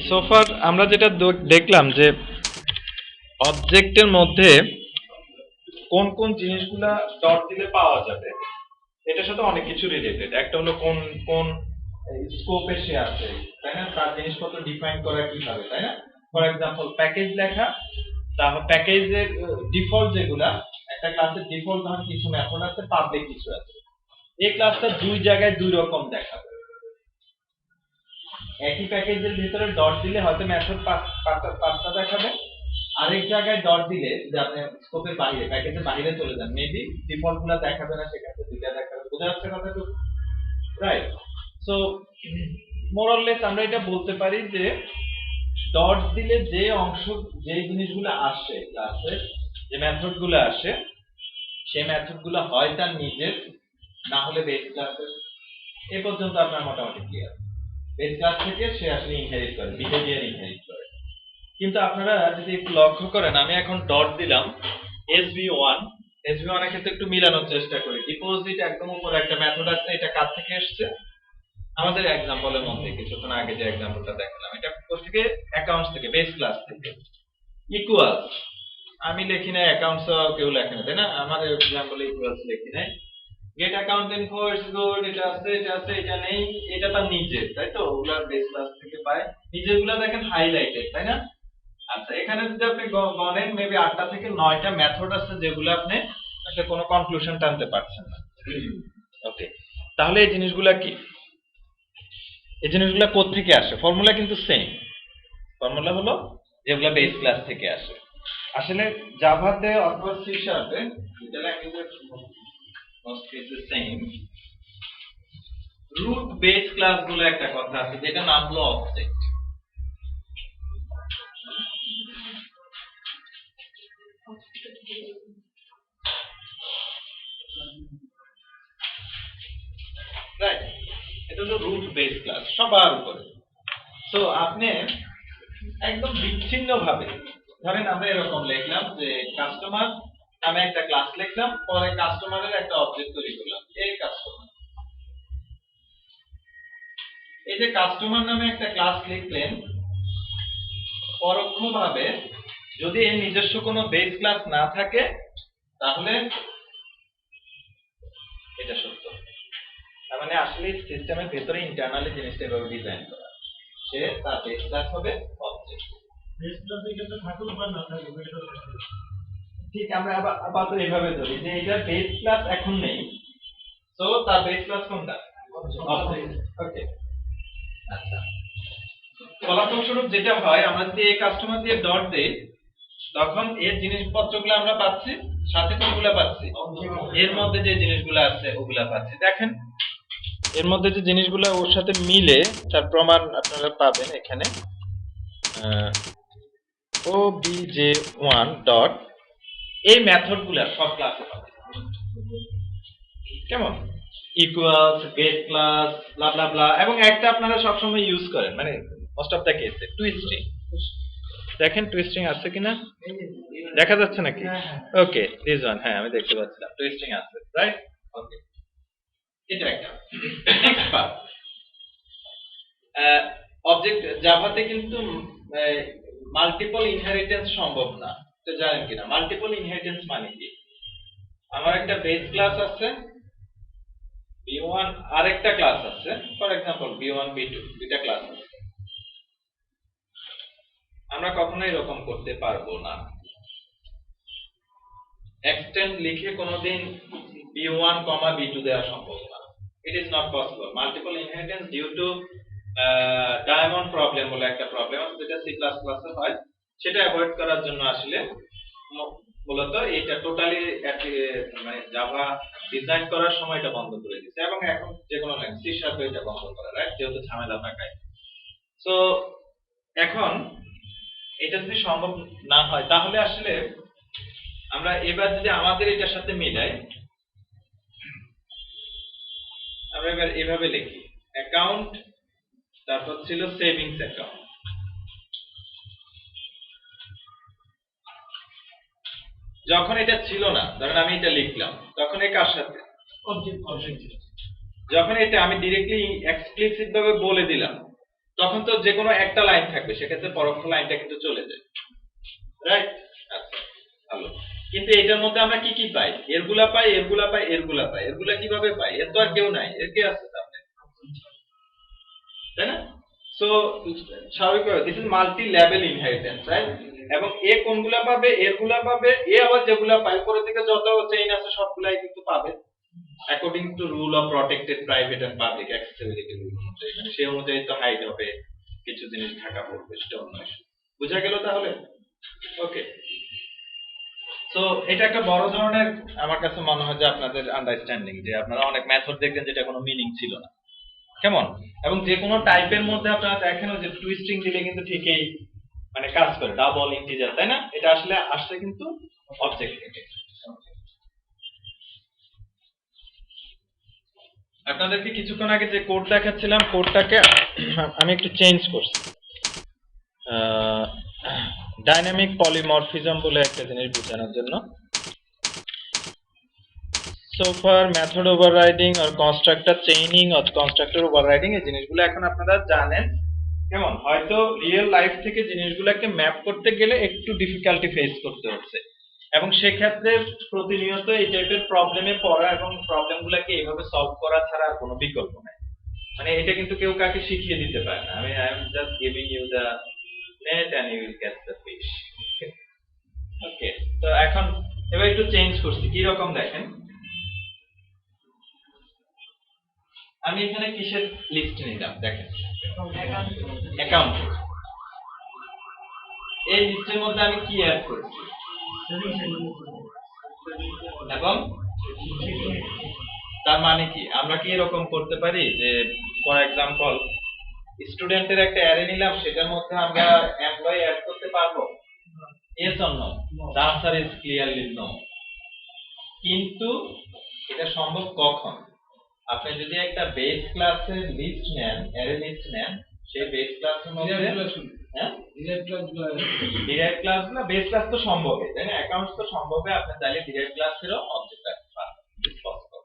সোফার আমরা যেটা দেখলাম যে অবজেক্টের মধ্যে কোন কোন জিনিসগুলা ডট দিলে পাওয়া যাবে এটার সাথে অনেক কিছু রিলেটেড। একটা হলো কোন কোন স্কোপে সে আছে, তাই না? তার জিনিসপত্র ডিফাইন করা কিভাবে, তাই না? ফর এক্সাম্পল প্যাকেজ লেখা, তারপর প্যাকেজের ডিফল্ট যেগুলা, একটা ক্লাসের ডিফল্ট ধরুন কিছু মেথড আছে, পাবলিক কিছু আছে। এই ক্লাসটা দুই জায়গায় দুই রকম দেখাবে। একই প্যাকেজের ভিতরে ডট দিলে হয়তো মেথড পাঁচটা দেখাবে, আরেক জায়গায় ডট দিলে যে আপনি স্কোপের বাইরে প্যাকেজের বাইরে চলে যান, মেবি ডিফল্ট গুলা দেখাবে না, সেখানে দুইটা দেখাবে। বোঝা যাচ্ছে কথাটা? রাইট। সো মোরলেস আমরা এটা বলতে পারি যে ডট দিলে যে অংশ যে জিনিসগুলো আসে ক্লাসের, যে মেথড গুলো আসে, সেই মেথড গুলো হয় তার নিজের, না হলে বেস ক্লাসের। এ পর্যন্ত আপনার মোটামুটি ক্লিয়ার। বেস ক্লাস থেকে সে আসলে ইনহেরিট করে, বিহেভিয়ার ইনহেরিট করে। কিন্তু আপনারা যদি একটু লক্ষ্য করেন, আমি এখন ডট দিলাম SB1, SB1 এর ক্ষেত্রে একটু মিলানোর চেষ্টা করি। ডিপোজিট একদম উপরে একটা মেথড আছে, এটা কার থেকে এসেছে? আমাদের एग्जांपलेর মধ্যে কিছুক্ষণ আগে যে एग्जांपलটা দেখালাম, এটা কোথা থেকে? অ্যাকাউন্টস থেকে, বেস ক্লাস থেকে। ইকুয়ালস আমি লিখি না, অ্যাকাউন্টস কেউ লেখে না, তাই না? আমাদের एग्जांपले ইকুয়ালস লিখি নাই। Get account info is good, এটা আছে, এটা আছে, এটা নেই, এটা তার নিজে, তাই তো? ওগুলা বেস ক্লাস থেকে পায়। নিজেগুলা দেখেন হাইলাইটেড, তাই না? আচ্ছা, এখানে যদি আপনি গণেন, মেবি 8টা থেকে 9টা মেথড আছে যেগুলো আপনি আসলে কোনো কনক্লুশন টানতে পারছেন না। ওকে, তাহলে এই জিনিসগুলা কি? এই জিনিসগুলা কোথা থেকে আসে? ফর্মুলা কিন্তু সেম। ফর্মুলা হলো যেগুলা বেস ক্লাস থেকে আসে। আসলে জাভাতে অথবা সি শার্পে, দুটো ল্যাঙ্গুয়েজের মোস্ট কেসে সেম, রুট বেস ক্লাস বলে একটা কথা আছে, যেটা নাম হলো অবজেক্ট। রাইট, এটা হলো রুট বেস ক্লাস সবার উপরে। সো আপনি একদম বিচ্ছিন্ন ভাবে ধরেন আমরা এরকম লিখলাম যে কাস্টমার নামে একটা ক্লাস লিখলাম, পরে কাস্টমারের একটা অবজেক্ট তৈরি করলাম, এই কাস্টমার। এই যে কাস্টমার নামে একটা ক্লাস লিখলেন, পরোক্ষভাবে যদি এর নিজস্ব কোনো বেস ক্লাস না থাকে, তাহলে এটা সত্য। তার মানে আসলে সিস্টেমের ভেতরে ইন্টারনালি জিনিসটা এভাবে ডিজাইন করা, সে তার বেস ক্লাস হবে অবজেক্ট। বেস ক্লাসে কিন্তু থাকুক বা না থাকুক, ঠিক আমরা আবার তো এইভাবে ধরি যে এটা বেস ক্লাস এখন নেই, সো তার বেস ক্লাস কোনটা? অবজেক্ট। ওকে, আচ্ছা। ফলাফলস্বরূপ যেটা হয়, আমরা যদি এই কাস্টমার দিয়ে ডট দেই, তখন এর জিনিসপত্রগুলো আমরা পাচ্ছি, সাথে কোনগুলো পাচ্ছি? এর মধ্যে যে জিনিসগুলো আছে ওগুলা পাচ্ছি। দেখেন এর মধ্যে যে জিনিসগুলো ওর সাথে মিলে, তার প্রমাণ আপনারা পাবেন এখানে। obj1 ডট, এই মেথডগুলো সব ক্লাসে পাবেন। কেমন? ইকুয়ালস, গেট ক্লাস, ব্লা ব্লা ব্লা, এবং একটা আপনারা সব সময় ইউজ করেন, মানে মোস্ট অফ দা কেসে, টুইস্ট্রিং। দেখেন টুইস্ট্রিং আছে কিনা, দেখা যাচ্ছে নাকি? ওকে, দিস ওয়ান, হ্যাঁ আমি দেখতে পাচ্ছিলাম টুইস্ট্রিং আছে, রাইট? ওকে, এটা একটা। নেক্সট পার্ট, অবজেক্ট জাভাতে কিন্তু মাল্টিপল ইনহেরিটেন্স সম্ভব না, তো জানেন কিনা? মাল্টিপল ইনহেরিটেন্স মানে কি? আমার একটা বেস ক্লাস আছে B1, আরেকটা ক্লাস আছে, ফর এক্সাম্পল B1 B2, দুইটা ক্লাস আছে। আমরা কখনোই এরকম করতে পারবো না। এক্সটেন্ড লিখে কোনোদিন B1, B2 দেওয়া সম্ভব না। It is not possible. Multiple inheritance due to diamond problem বলে একটা প্রবলেম আছে, যেটা C++ এ হয়। সেটা অ্যাভয়েড করার জন্য আসলে মূলত এটা টোটালি মানে জাভা ডিজাইন করার সময় এটা বন্ধ করে দিয়েছে, এবং এখন যে কোনো ল্যাঙ্গুয়েজ সি শার্পে এটা বন্ধ করা, রাইট? যেহেতু ঝামেলা থাকায়। সো এখন এটা যদি সম্ভব না হয়, তাহলে আসলে আমরা এবার যদি আমাদের এটার সাথে মিলাই, আমরা এবার এভাবে লিখি অ্যাকাউন্ট, তারপর ছিল সেভিংস অ্যাকাউন্ট। যখন এটা ছিল না, ধরেন আমি এটা লিখলাম, তখন এই কার সাথে? অবজেক্ট। যখন এটা আমি ডিরেক্টলি এক্সপ্লিসিট ভাবে বলে দিলাম তখন তো যে কোনো একটা লাইন থাকবে, সেক্ষেত্রে পরোক্ষ লাইনটা কিন্তু চলে যায়, রাইট? আচ্ছা, ভালো। কিন্তু এটার মধ্যে আমরা কি কি পাই? এরগুলা পাই, এরগুলা পাই, এরগুলা পাই। এরগুলা কিভাবে পাই? এর তো আর কেউ নাই, এর কে আছে তাহলে, তাই না? সো স্বাভাবিকভাবে this is multi level inheritance, right? এবং এ কোনগুলা পাবে, এরগুলা পাবে, এ আবার যেগুলা পায় উপরের দিকে যত চেইন আছে সবগুলাই কিন্তু পাবে according to rule of protected private and public accessibility rule অনুযায়ী। মানে সেই অনুযায়ী তো হাইট হবে, কিছু জিনিস ঢাকা পড়বে, সেটা অন্য ইস্যু। বুঝা গেল তাহলে? ওকে। সো এটা একটা বড় ধরনের আমার কাছে মনে হয় যে আপনাদের আন্ডারস্ট্যান্ডিং, যে আপনারা অনেক মেথড দেখবেন যেটা কোনো মিনিং ছিল না, কেমন? এবং যে কোনো টাইপের মধ্যে আপনারা দেখেন যে টুইস্টিং দিলে কিন্তু ঠিকই মানে কাজ করে, ডাবল ইন্টিজার, তাই না? এটা আসলে আসছে কিন্তু অবজেক্ট থেকে। আপনাদেরকে কিছুক্ষণ আগে যে কোড দেখাচ্ছিলাম, কোডটাকে আমি একটু চেঞ্জ করছি। ডাইনামিক পলিমরফিজম বলে একটা জিনিস বোঝানোর জন্য। So far method overriding or constructor chaining or constructor overriding এই জিনিসগুলো এখন আপনারা জানেন, কেমন? হয়তো রিয়েল লাইফ থেকে জিনিসগুলোকে ম্যাপ করতে গেলে একটু ডিফিকাল্টি ফেস করতে হচ্ছে, এবং সেক্ষেত্রে প্রতিনিয়ত এই টাইপের প্রবলেমে পড়া এবং প্রবলেমগুলোকে এইভাবে সলভ করা ছাড়া আর কোনো বিকল্প নাই। মানে এটা কিন্তু কেউ কাকে শিখিয়ে দিতে পারে না। আমি I am just giving you the net and you will catch the fish. Okay, তো এখন এবার একটু চেঞ্জ করছি, কি রকম দেখেন। আমি এখানে কিসের লিস্ট নিলাম দেখেন, অ্যাকাউন্ট। এই লিস্টের মধ্যে আমি কি অ্যাড করেছি, এবং তার মানে কি আমরা কি এরকম করতে পারি যে ফর এক্সাম্পল স্টুডেন্টের একটা অ্যারে নিলাম, সেটার মধ্যে আমরা এমপ্লয়ি অ্যাড করতে পারবো? Yes or no? The answer is clearly no. কিন্তু এটা সম্ভব কখন? আপনি যদি একটা বেস ক্লাসের লিস্ট নেন, অ্যারে লিস্ট নেন, সেই বেস ক্লাসের মধ্যে হ্যাঁ ডিরাইভড ক্লাসগুলো, বেস ক্লাস তো সম্ভবই, তাই না? অ্যাকাউন্টস তো সম্ভবই, আপনি চাইলে ডিরাইভড ক্লাসেরও অবজেক্ট রাখতে পারবেন, it's possible.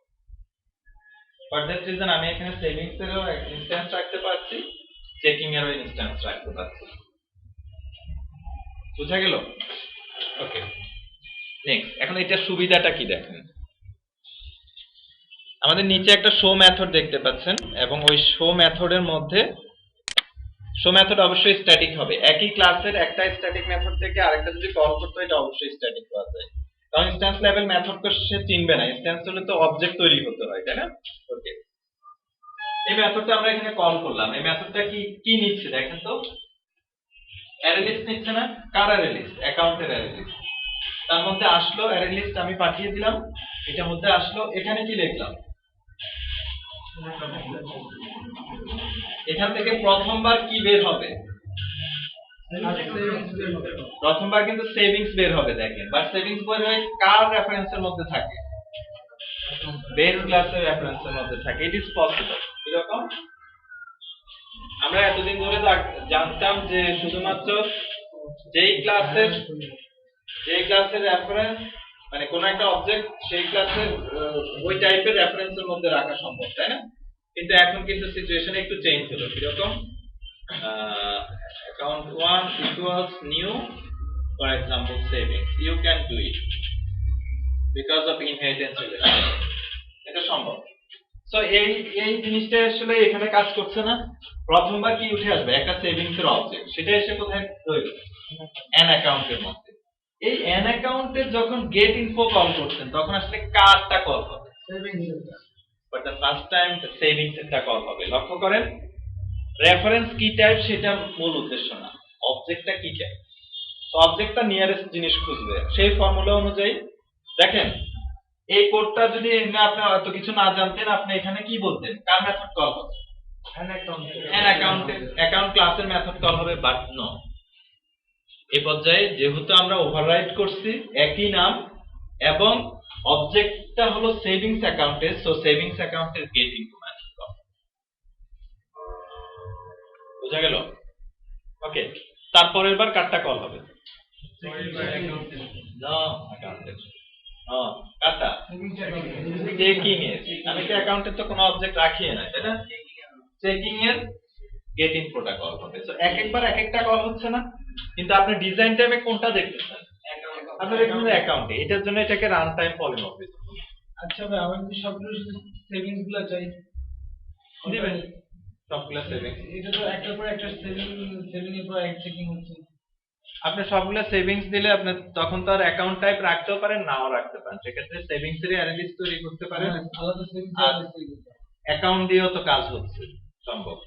For that reason আমি এখানে সেভিংস এরও ইনস্ট্যান্স রাখতে পারছি, চেকিং এরও ইনস্ট্যান্স রাখতে পারছি। বুঝা গেল? ওকে, নেক্সট। এখন এটার সুবিধাটা কি দেখেন। আমাদের নিচে একটা শো মেথড দেখতে পাচ্ছেন, এবং ওই শো মেথডের মধ্যে শো মেথড অবশ্যই স্ট্যাটিক হবে। একই ক্লাসের একটা স্ট্যাটিক মেথড থেকে আরেকটা যদি কল করতে হয়, এটা অবশ্যই স্ট্যাটিক হওয়া যায়, কারণ ইনস্ট্যান্স লেভেল মেথড তো সে চিনবে না। ইনস্ট্যান্স হলে তো অবজেক্ট তৈরি হতে হয়, তাই না? ওকে, এই মেথডটা আমরা এখানে কল করলাম। এই মেথডটা কি কি নিচ্ছে দেখেন তো, অ্যারে লিস্ট নিচ্ছে না? কার অ্যারে লিস্ট? অ্যাকাউন্টের অ্যারে লিস্ট। তার মধ্যে আসলো অ্যারে লিস্ট, আমি পাঠিয়ে দিলাম, এটার মধ্যে আসলো। এখানে কি লিখলাম, এখান থেকে প্রথমবার কি বের হবে? প্রথমবার কিন্তু সেভিংস বের হবে, দেখেন। বাট সেভিংস বের হয় কার রেফারেন্সের মধ্যে থাকে? বেস ক্লাসের রেফারেন্সের মধ্যে থাকে। ইট ইজ পসিবল। এরকম আমরা এতদিন ধরে জানতাম যে শুধুমাত্র যেই ক্লাসের রেফারেন্স, মানে কোন একটা অবজেক্ট সেই ক্লাসের ওই টাইপের রেফারেন্সের মধ্যে রাখা সম্ভব, তাই না? কিন্তু এখন কিন্তু সিচুয়েশন একটু চেঞ্জ হলো। কিরকম? account 1 equals new, for example savings, you can do it because of inheritance relation. এটা সম্ভব। সো এই জিনিসটা আসলে এখানে কাজ করছে না। প্রথমবার কি উঠে আসবে? একটা সেভিংস এর অবজেক্ট, সেটা এসে কোথায় রইল? অ্যান অ্যাকাউন্টের মধ্যে। এই অ্যান অ্যাকাউন্টের যখন গেট ইনফো কল করছেন, তখন আসলে কারটা কল হবে? Savings. But the first time the savings এরটা কল হবে। লক্ষ্য করেন, রেফারেন্স কি টাইপ সেটা মূল উদ্দেশ্য না, অবজেক্টটা কি টাইপ। তো অবজেক্টটা নিয়ারেস্ট জিনিস খুঁজবে সেই ফর্মুলা অনুযায়ী। দেখেন, এই কোডটা যদি আপনি এত কিছু না জানতেন, আপনি এখানে কি বলতেন? কার মেথড কল হবে? অ্যাকাউন্ট ক্লাসের মেথড কল হবে। বাট নো, এই পর্যায়ে যেহেতু আমরা ওভাররাইট করছি একই নাম, এবং অবজেক্টটা হলো সেভিংস অ্যাকাউন্টের, সো সেভিংস অ্যাকাউন্টের গেট ইনফো মেথড কল। বুঝা গেল? ওকে, তারপরের বার কারটা কল হবে? না, অ্যাকাউন্টের। কারটা চেকিং এর। আমি তো অ্যাকাউন্টের তো কোনো অবজেক্ট রাখিয়ে না, তাই না? চেকিং এর গেট ইন প্রোটোকল হবে। তো এক একবার এক একটা কল হচ্ছে না, কিন্তু আপনি ডিজাইন টাইমে কোনটা দেখতেছেন? আপনি দেখবেন অ্যাকাউন্টে, এটার জন্য এটাকে রান টাইম পলিমরফিজম। আচ্ছা ভাই, আমার কি সবগুলো সেভিংস গুলো চাই? দিবেন সবগুলা সেভিং। এটা তো একটার পর একটা সেভিং এর পর এক চেকিং হচ্ছে। আপনি সবগুলা সেভিংস দিলে আপনি তখন তো আর অ্যাকাউন্ট টাইপ রাখতেও পারেন, নাও রাখতে পারেন। সেক্ষেত্রে সেভিংস এর অ্যারে লিস্ট তৈরি করতে পারেন, আলাদা সেভিংস আর অ্যাকাউন্ট দিয়েও তো কাজ হচ্ছে সম্ভব।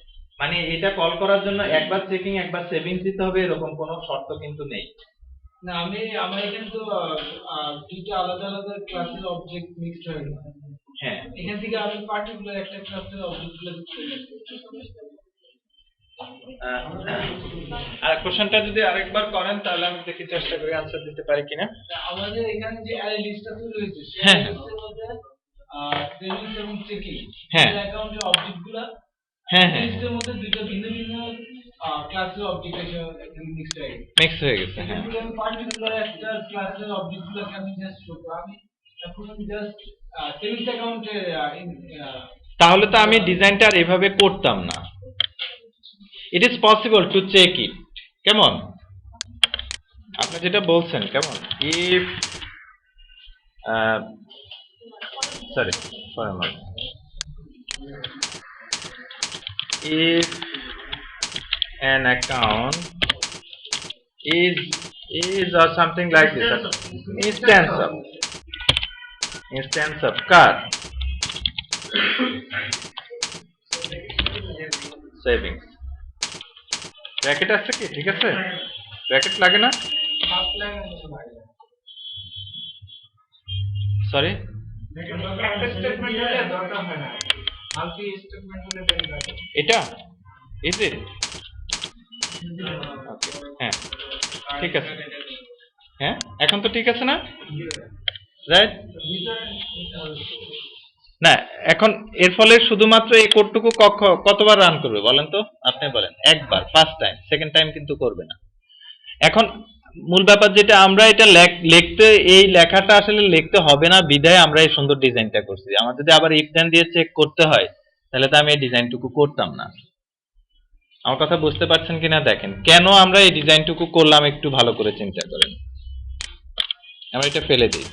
মানে এটা কল করার জন্য একবার চেকিং একবার সেভিংস দিতে হবে এরকম কোনো শর্ত কিন্তু নেই। না, আমার এখানে তো দুটো আলাদা আলাদা ক্লাসের অবজেক্ট মিক্সড হয়ে গেছে। হ্যাঁ, এখান থেকে আমি পার্টিকুলার একটা ক্লাসের অবজেক্ট গুলো আর কোশ্চেনটা যদি আরেকবার করেন তাহলে আমি দেখি চেষ্টা করি আনসার দিতে পারি কিনা। আমাদের এখানে যে অ্যারে লিস্টটা তৈরি হয়েছে হ্যাঁ, সেই লিস্টের মধ্যে সেভিংস এবং চেকিং হ্যাঁ অ্যাকাউন্টের অবজেক্ট গুলো হ্যাঁ হ্যাঁ লিস্টের মধ্যে দুটো ভিন্ন ভিন্ন ক্লাসের অবজেক্ট এসে মিক্সড হয়ে গেছে। মিক্স হয়ে গেছে। হ্যাঁ, এখান থেকে আমি পার্টিকুলার একটা ক্লাসের অবজেক্ট গুলোকে আমি জাস্ট করবো। আমি এখন জাস্ট সেভিংস অ্যাকাউন্টে তাহলে তো আমি ডিজাইনটা আর এভাবে করতাম না। It is possible to check it. কেমন আপনি যেটা বলছেন, কেমন if sorry if an account is or something like this, instance of car savings bracket আছে কি? ঠিক আছে, ব্র্যাকেট লাগে না? হাফ লাইন লাগে। সরি, একটা স্টেটমেন্ট হলে দরকার হয় না, মাল্টি স্টেটমেন্ট হলে দেন লাগে। এটা ইজ ইট? ওকে, হ্যাঁ ঠিক আছে। হ্যাঁ, এখন তো ঠিক আছে না? রাইট না, এখন এর ফলে শুধুমাত্র এই কোডটুকু কতবার রান করবে বলেন তো? আপনি বলেন। একবার, ফার্স্ট টাইম, সেকেন্ড টাইম কিন্তু করবে না। এখন মূল ব্যাপার যেটা, আমরা এটা লিখতে, এই লেখাটা আসলে লিখতে হবে না বিধায় আমরা এই সুন্দর ডিজাইনটা করছি। আমার যদি আবার ইফ দেন দিয়ে চেক করতে হয় তাহলে তো আমি এই ডিজাইনটুকু করতাম না। আমার কথা বুঝতে পারছেন কিনা দেখেন, কেন আমরা এই ডিজাইনটুকু করলাম একটু ভালো করে চিন্তা করেন। আমরা এটা ফেলে দিই।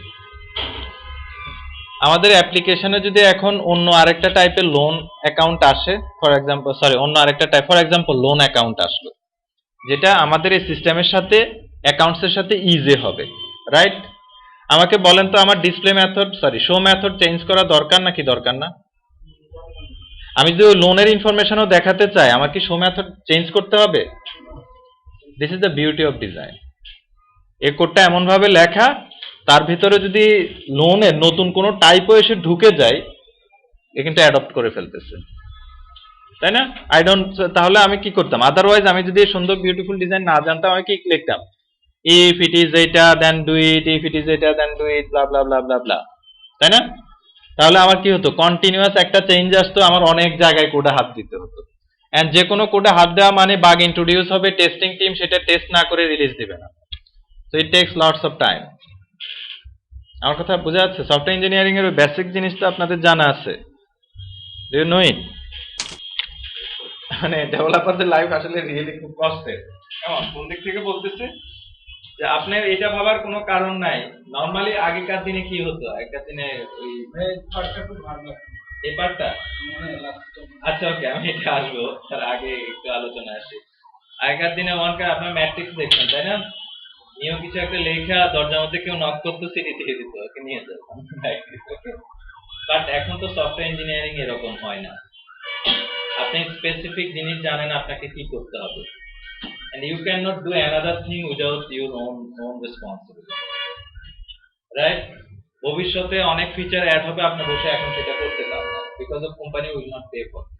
আমাদের অ্যাপ্লিকেশনে যদি এখন অন্য আরেকটা টাইপের লোন অ্যাকাউন্ট আসে, ফর এক্সাম্পল অন্য আরেকটা type, for example loan account আসলো, যেটা আমাদের এই সিস্টেমের সাথে অ্যাকাউন্টসের সাথে ইজি হবে, রাইট? আমাকে বলেন তো, আমার display method show method change করা দরকার নাকি দরকার না? আমি যদি লোনের ইনফরমেশনও দেখাতে চাই, আমার কি শো মেথড চেঞ্জ করতে হবে? This is the beauty of design. এই কোডটা এমন ভাবে লেখা, তার ভিতরে যদি লোনের নতুন কোনো টাইপও এসে ঢুকে যায়, এ কিন্তু অ্যাডপ্ট করে ফেলতেছে, তাই না? তাহলে আমি কি করতাম? আদারওয়াইজ আমি যদি সুন্দর বিউটিফুল ডিজাইন না জানতাম, আমি কি লিখতাম? ইফ ইট ইজ এটা then do it, if it is এটা দেন ডু ইট, ব্লা ব্লা ব্লা ব্লা ব্লা, তাই না? তাহলে আমার কি হতো? কন্টিনিউয়াস একটা চেঞ্জ আসতো, আমার অনেক জায়গায় কোডে হাত দিতে হতো। এন্ড যে কোনো কোডে হাত দেওয়া মানে বাগ ইন্ট্রোডিউস হবে, টেস্টিং টিম সেটা টেস্ট না করে রিলিজ দিবে না। So it tax lots of time. আমার কথা বোঝা যাচ্ছে? সফটওয়্যার ইঞ্জিনিয়ারিং এর বেসিক জিনিস তো আপনাদের জানা আছে, ডু ইউ নো ইট? মানে ডেভেলপারদের লাইফ আসলে রিয়েলি খুব কষ্টের। কেমন কোন দিক থেকে বলতেছে যে আপনার এটা ভাবার কোনো কারণ নাই। নরমালি আগেকার দিনে কি হতো? আগেকার দিনে ওই পার্টটা খুব ভালো লাগে। এই পার্টটা, মানে লাস্ট আচ্ছা ওকে, আমি এটা আসবো, তার আগে একটু আলোচনা আসে। আগেকার দিনে আপনার ম্যাট্রিক্স দেখছেন, তাই না? নিয়েও কিছু একটা লেখা, দরজার মধ্যে কেউ নক করতো, সিটি দিয়ে দিত, ওকে নিয়ে যাও। বাট এখন তো সফটওয়্যার ইঞ্জিনিয়ারিং এরকম হয় না। আপনি স্পেসিফিক জিনিস জানেন আপনাকে কি করতে হবে, and you cannot do another thing without your own responsibility, right? ভবিষ্যতে অনেক ফিচার অ্যাড হবে, আপনি বসে এখন সেটা করতে পারবেন না, because of company will not pay for it,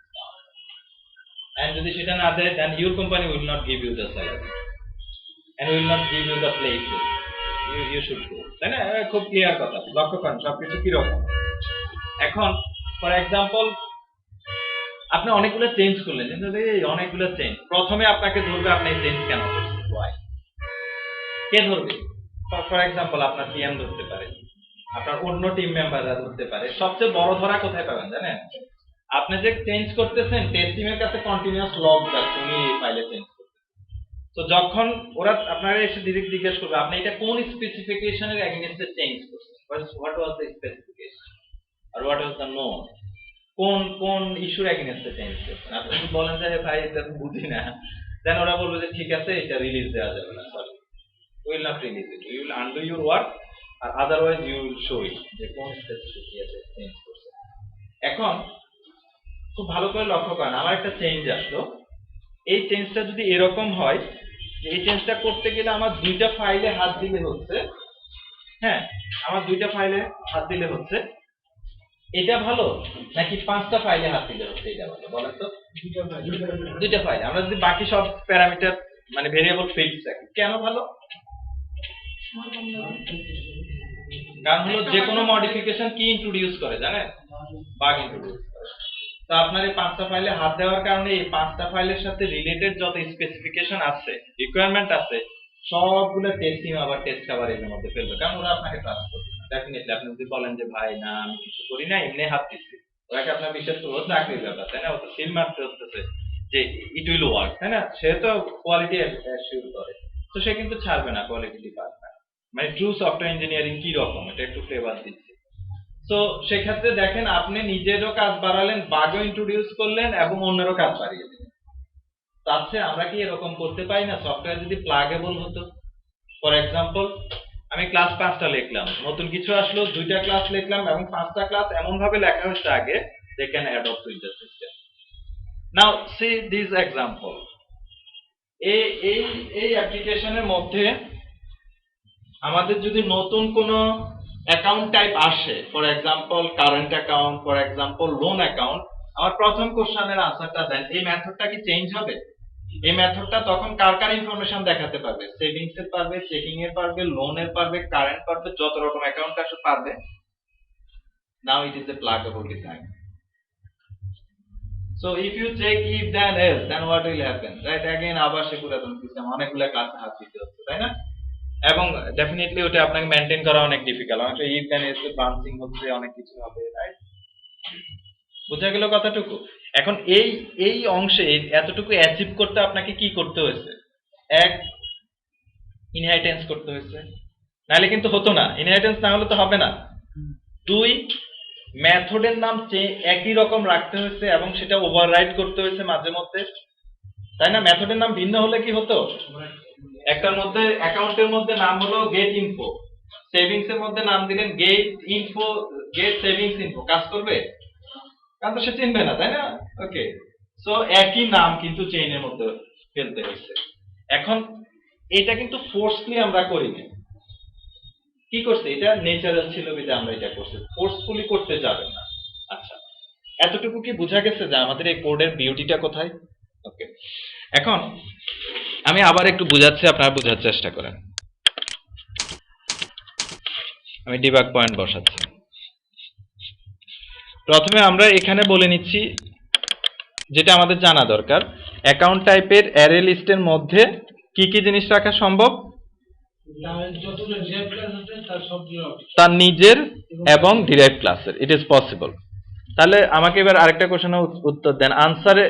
and যদি সেটা না দেয় then your company will not give you the salary and will not give you the places you should go, তাই না? খুব ক্লিয়ার কথা, লক্ষ্য করেন সবকিছু কিরকম। এখন ফর এক্সাম্পল আপনি অনেকগুলো চেঞ্জ করলেন, কিন্তু এই অনেকগুলো চেঞ্জ, প্রথমে আপনাকে ধরবে আপনি চেঞ্জ কেন করছেন, ওয়াই, কে ধরবে? ফর এক্সাম্পল আপনার পিএম ধরতে পারে, আপনার অন্য টিম মেম্বাররা ধরতে পারে। সবচেয়ে বড় ধরা কোথায় পাবেন জানেন? আপনি যে চেঞ্জ করতেছেন টেস্ট টিমের কাছে কন্টিনিউয়াস লগ যাচ্ছে উনি এই ফাইলে চেঞ্জ করতেছেন। তো যখন ওরা আপনারা এসে ডিরেক্ট জিজ্ঞেস করবে আপনি এটা কোন স্পেসিফিকেশনের এগেইনস্টে চেঞ্জ করছেন, হোয়াট ওয়াজ দ্য স্পেসিফিকেশন আর হোয়াট ওয়াজ দ্য নোট, কোন কোন ইস্যুর এগেইনস্টে চেঞ্জ করছেন, আপনি যদি বলেন যে ভাই এটা তো বুঝি না, দেন ওরা বলবে যে ঠিক আছে এটা রিলিজ দেওয়া যাবে না, sorry will not release it, you will undo your work আর otherwise you will show it যে কোন স্পেসিফিকেশন চেঞ্জ করছে। এখন খুব ভালো করে লক্ষ্য করেন, আমার একটা চেঞ্জ আসলো, এই চেঞ্জটা যদি এরকম হয় যে এই চেঞ্জটা করতে গেলে আমার দুইটা ফাইলে হাত দিলে হচ্ছে, হ্যাঁ আমার দুইটা ফাইলে হাত দিলে হচ্ছে, এটা ভালো নাকি 5টা ফাইলে হাত দিলে হচ্ছে এটা ভালো বলেন তো? দুইটা ফাইলে আমরা যদি বাকি সব প্যারামিটার মানে ভেরিয়েবল ফিক্স রাখি কেন ভালো? কারণ হলো যে কোনো মডিফিকেশন কি ইন্ট্রোডিউস করে জানেন? বাগ ইন্ট্রোডিউস করে। তো আপনার এই 5টা ফাইলে হাত দেওয়ার কারণে এই 5টা ফাইলের সাথে রিলেটেড যত স্পেসিফিকেশন আছে, রিকোয়ারমেন্ট আছে, সবগুলো টেস্টিং আবার টেস্ট কভার এর মধ্যে ফেলবে, কারণ ওরা আপনাকে ট্রাস্ট করবে না। ডেফিনেটলি আপনি যদি বলেন যে ভাই না আমি কিছু করি না এমনি হাত দিচ্ছি, ওরাকে আপনার বিশ্বাস করবো, চাকরির ব্যাপার তাই না, ও তো সিল মারতে হচ্ছে যে ইট উইল ওয়ার্ক তাই না, সে তো কোয়ালিটি অ্যাসিউর করে, তো সে কিন্তু ছাড়বে না কোয়ালিটি ডিপার্টমেন্ট। মানে ট্রু সফটওয়্যার ইঞ্জিনিয়ারিং কি রকম এটা একটু ফ্লেভার দিচ্ছি। তো সেক্ষেত্রে দেখেন আপনি নিজেরও কাজ বাড়ালেন, বাগও ইন্ট্রোডিউস করলেন এবং অন্যেরও কাজ বাড়িয়ে দিলেন। তার চেয়ে আমরা কি এরকম করতে পারি না? সফটওয়্যার যদি প্লাগেবল হতো, ফর এক্সাম্পল আমি ক্লাস 5টা লিখলাম, নতুন কিছু আসলো 2টা ক্লাস লিখলাম এবং 5টা ক্লাস এমন ভাবে লেখা হচ্ছে আগে they can adapt to the system. Now see this example, এই এই এই অ্যাপ্লিকেশনের মধ্যে আমাদের যদি নতুন কোনো অ্যাকাউন্ট টাইপ আসে, for example current account, for example loan account, আমার প্রথম কোশ্চেনের আনসারটা দেন এই মেথডটা কি চেঞ্জ হবে? এই মেথডটা তখন কার কার ইনফরমেশন দেখাতে পারবে? সেভিংস এর পারবে, চেকিং এর পারবে, লোনের পারবে, কারেন্ট পারবে, যত রকম অ্যাকাউন্ট আছে পারবে। Now it is a pluggable design. So if you check if then else, then what will happen? Right, again আবার সে পুরাতন সিস্টেম, অনেকগুলো ক্লাসে হাত দিতে হচ্ছে তাই না? এবং ডেফিনেটলি ওটা আপনাকে মেইনটেইন করা অনেক ডিফিকাল্ট, অনেক ইফ দেন এলস ব্রাঞ্চিং হচ্ছে, অনেক কিছু হবে, রাইট? বুঝা গেল কথাটুকু? এখন এই এই অংশে এতটুকু অ্যাচিভ করতে আপনাকে কি করতে হয়েছে? এক, ইনহেরিটেন্স করতে হয়েছে, নাহলে কিন্তু হতো না, ইনহেরিটেন্স না হলে তো হবে না। 2, মেথডের নাম একই রকম রাখতে হয়েছে এবং সেটা ওভাররাইড করতে হয়েছে মাঝে মধ্যে, তাই না? মেথডের নাম ভিন্ন হলে কি হতো? একটার মধ্যে অ্যাকাউন্টের মধ্যে নাম হলো গেট ইনফো, সেভিংস এর মধ্যে নাম দিলেন get info, get savings info, কাজ করবে? কারণ তো সে চিনবে না তাই না? ওকে, সো একই নাম কিন্তু চেইনের মধ্যে ফেলতে হয়েছে। এখন এটা কিন্তু ফোর্সফুলি আমরা করিনি, কি করছে? এটা নেচারাল ছিল বিধে আমরা এটা করছি, ফোর্সফুলি করতে যাবেন না। আচ্ছা, এতটুকু কি বোঝা গেছে যে আমাদের এই কোডের বিউটিটা কোথায়? ওকে, এখন আমি আবার একটু বোঝাচ্ছি, আপনারা বোঝার চেষ্টা করেন। আমি ডিবাগ পয়েন্ট বসাচ্ছি। প্রথমে আমরা এখানে বলে নিচ্ছি যেটা আমাদের জানা দরকার, অ্যাকাউন্ট টাইপের অ্যারে লিস্টের মধ্যে কি কি জিনিস রাখা সম্ভব? তার নিজের এবং ডিরাইভড ক্লাসের, ইট ইজ পসিবল। তাহলে আমাকে এবার আরেকটা কোশ্চেনের উত্তর দেন, আনসারে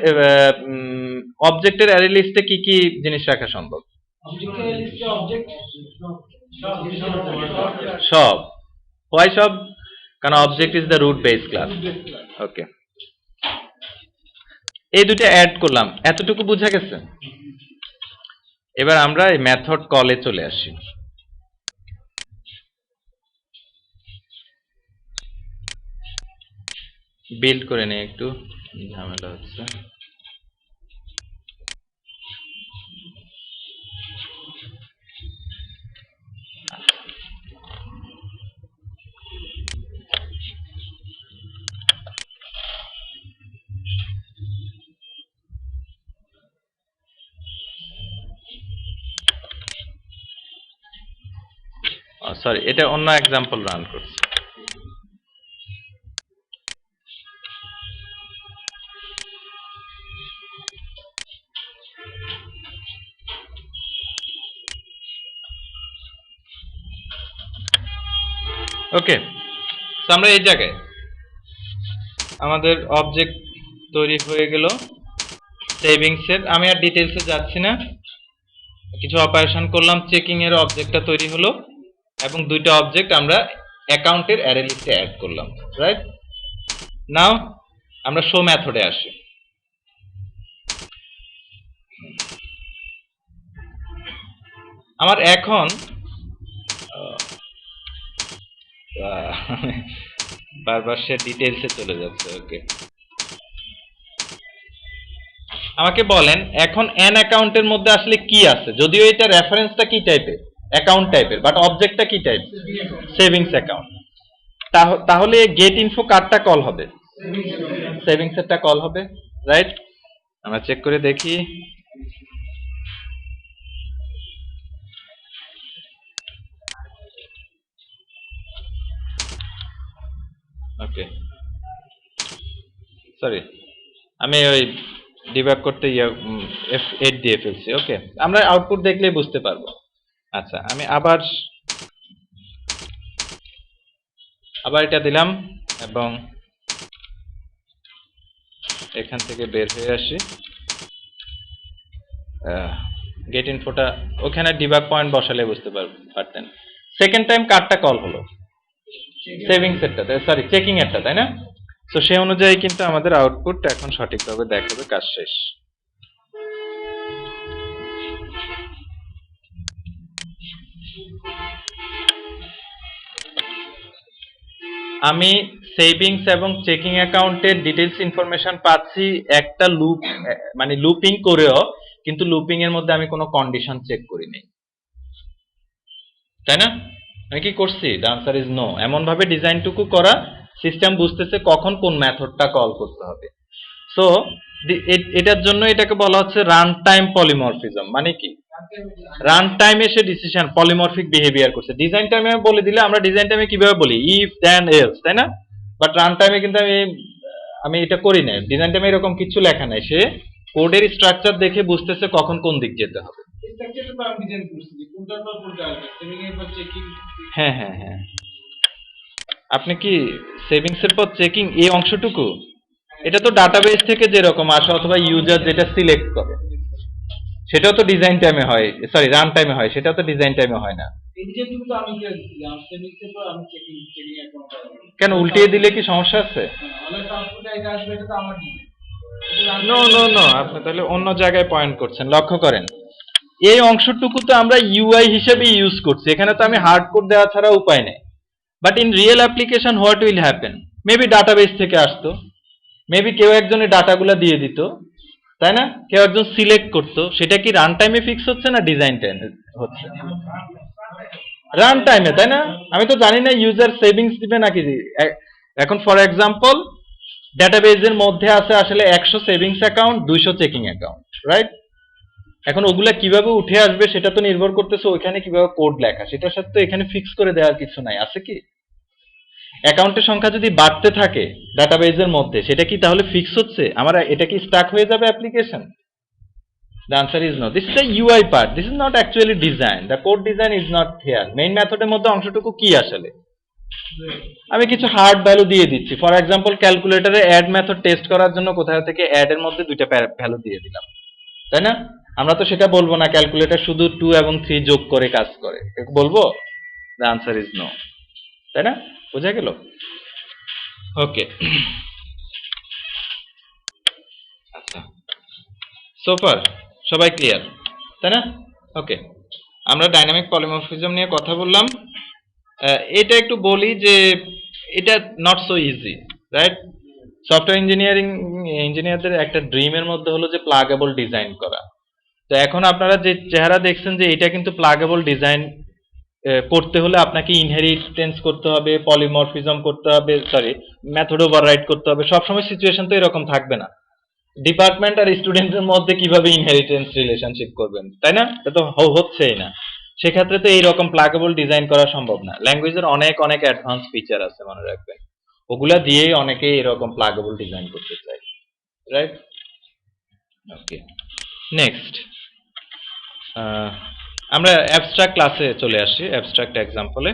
অবজেক্টের অ্যারে লিস্টে কি কি জিনিস রাখা সম্ভব? সব। হোয়াই সব? কারণ object is the root base class. Okay, এই দুটো অ্যাড করলাম, এতটুকু বোঝা গেছে? এবার আমরা এই মেথড কলে চলে আসি। বিল্ড করে নেই, একটু ঝামেলা হচ্ছে। সরি, এটা অন্য এক্সাম্পল রান করছি। ওকে, তো আমরা এই জায়গায় আমাদের অবজেক্ট তৈরি হয়ে গেল সেভিংস এর। আমি আর ডিটেইলসে যাচ্ছি না, কিছু অপারেশন করলাম, চেকিং এর অবজেক্টটা তৈরি হলো এবং দুইটা অবজেক্ট আমরা অ্যাকাউন্টের অ্যারে লিস্টে অ্যাড করলাম, রাইট? নাও আমরা শো মেথডে আসি। আমার এখন বারবার সে ডিটেইলসে চলে যাচ্ছে। ওকে, আমাকে বলেন এখন এন অ্যাকাউন্টের মধ্যে আসলে কি আছে, যদিও এটা রেফারেন্সটা কি টাইপের, অ্যাকাউন্ট টাইপের, বাট অবজেক্টটা কি টাইপ, সেভিংস অ্যাকাউন্ট। তাহলে গেট ইনফো কার্ডটা কল হবে, সেভিংস এরটা কল হবে, রাইট? আমরা চেক করে দেখি। ওকে, সরি আমি ওই ডিবাগ করতে F8 দিয়ে ফেলছি। ওকে, আমরা আউটপুট দেখলেই বুঝতে পারবো। আচ্ছা, আমি আবার এটা দিলাম এবং এখান থেকে বের হয়ে আসি। গেট ইনফোটা ওখানে ডিবাগ পয়েন্ট বসালে বুঝতে পারতেন। সেকেন্ড টাইম কার্ডটা কল হলো সেভিংস এরটা, সরি চেকিং এরটা, তাই না? তো সেই অনুযায়ী কিন্তু আমাদের আউটপুট এখন সঠিকভাবে দেখাবে, কাজ শেষ। আমি সেভিংস এবং চেকিং অ্যাকাউন্টের ডিটেইলস ইনফরমেশন পাচ্ছি একটা লুপ, মানে লুপিং করেও, কিন্তু লুপিং এর মধ্যে আমি কোনো কন্ডিশন চেক করিনি, তাই না? আমি কি করছি? The answer is no. এমন ভাবে ডিজাইনটুকু করা সিস্টেম বুঝতেছে কখন কোন মেথডটা কল করতে হবে। সো এটার জন্য এটাকে বলা হচ্ছে রান টাইম পলিমরফিজম। মানে কি, রান টাইমে সে ডিসিশন পলিমরফিক বিহেভিয়ার করছে। ডিজাইন টাইমে বলে দিলে আমরা ডিজাইন টাইমে কিভাবে বলি, ইফ দেন এলস, তাই না? বাট রান টাইমে কিন্তু আমি এটা করি না। ডিজাইন টাইমে এরকম কিছু লেখা নাই, সে কোডের স্ট্রাকচার দেখে বুঝতেছে কখন কোন দিক যেতে হবে। হ্যাঁ হ্যাঁ হ্যাঁ, আপনি কি সেভিংস এর পর চেকিং এই অংশটুকু, এটা তো ডাটাবেস থেকে যেরকম আসে অথবা ইউজার যেটা সিলেক্ট করে সেটাও তো ডিজাইন টাইমে হয়, সরি রান টাইমে হয়, সেটাও তো ডিজাইন টাইমে হয় না। কেন উল্টিয়ে দিলে কি সমস্যা আছে? নো নো নো, আপনি তাহলে অন্য জায়গায় পয়েন্ট করছেন। লক্ষ্য করেন এই অংশটুকু তো আমরা ইউআই হিসেবে ইউজ করছি, এখানে তো আমি হার্ড কোড দেওয়া ছাড়া উপায় নেই। But in real application what will happen, maybe database থেকে আসতো, মেবি কেউ একজনের ডাটাগুলো দিয়ে দিত, তাই না? কেউ একজন সিলেক্ট করতো। সেটা কি রান টাইমে ফিক্স হচ্ছে না ডিজাইন টাইমে হচ্ছে? রান টাইমে, তাই না? আমি তো জানি না ইউজার সেভিংস দিবে নাকি। এখন ফর এক্সাম্পল ডেটাবেজের মধ্যে আছে আসলে 100 savings account, 200 checking account, right? এখন ওগুলা কিভাবে উঠে আসবে সেটা তো নির্ভর করতেছে ওইখানে কিভাবে কোড লেখা, সেটার সাথে তো এখানে ফিক্স করে দেওয়ার কিছু নাই, আছে কি? অ্যাকাউন্টের সংখ্যা যদি বাড়তে থাকে ডাটাবেজের মধ্যে, সেটা কি তাহলে ফিক্স হচ্ছে? আমার এটা কি স্টাক হয়ে যাবে application? The answer is no. This is the UI part. This is not actually design. The code design is not here. Main method এর মধ্যে অংশটুকু কি আসলে? আমি কিছু হার্ড ভ্যালু দিয়ে দিচ্ছি। ফর এক্সাম্পল ক্যালকুলেটরে অ্যাড মেথড টেস্ট করার জন্য কোথাও থেকে অ্যাড এর মধ্যে দুইটা ভ্যালু দিয়ে দিলাম, তাই না? আমরা তো সেটা বলবো না ক্যালকুলেটর শুধু 2 এবং 3 যোগ করে কাজ করে, বলবো? The answer is no, তাই না? বোঝা গেল? ওকে, আচ্ছা, সো ফার সবাই ক্লিয়ার, তাই না? ওকে, আমরা ডাইনামিক পলিমরফিজম নিয়ে কথা বললাম। এটা একটু বলি যে এটা not so easy, right? Software ইঞ্জিনিয়ারদের একটা ড্রিমের মধ্যে হলো যে প্লাগেবল ডিজাইন করা। তো এখন আপনারা যে চেহারা দেখছেন যে এটা কিন্তু প্লাগেবল ডিজাইন করতে হলে আপনাকে ইনহেরিটেন্স করতে হবে, পলিমরফিজম করতে হবে, সরি মেথড ওভাররাইড করতে হবে। সবসময় সিচুয়েশন তো এরকম থাকবে না। ডিপার্টমেন্ট আর স্টুডেন্টের মধ্যে কিভাবে ইনহেরিটেন্স রিলেশনশিপ করবেন, তাই না? এটা তো হচ্ছেই না। সেক্ষেত্রে তো এইরকম প্লাগেবল ডিজাইন করা সম্ভব না। ল্যাঙ্গুয়েজের অনেক অনেক অ্যাডভান্স ফিচার আছে, মনে রাখবেন। ওগুলা দিয়েই অনেকেই এরকম প্লাগেবল ডিজাইন করতে চায়, রাইট? ওকে, নেক্সট আমরা অ্যাবস্ট্রাক্ট ক্লাসে চলে আসি, অ্যাবস্ট্রাক্ট এক্সাম্পলে।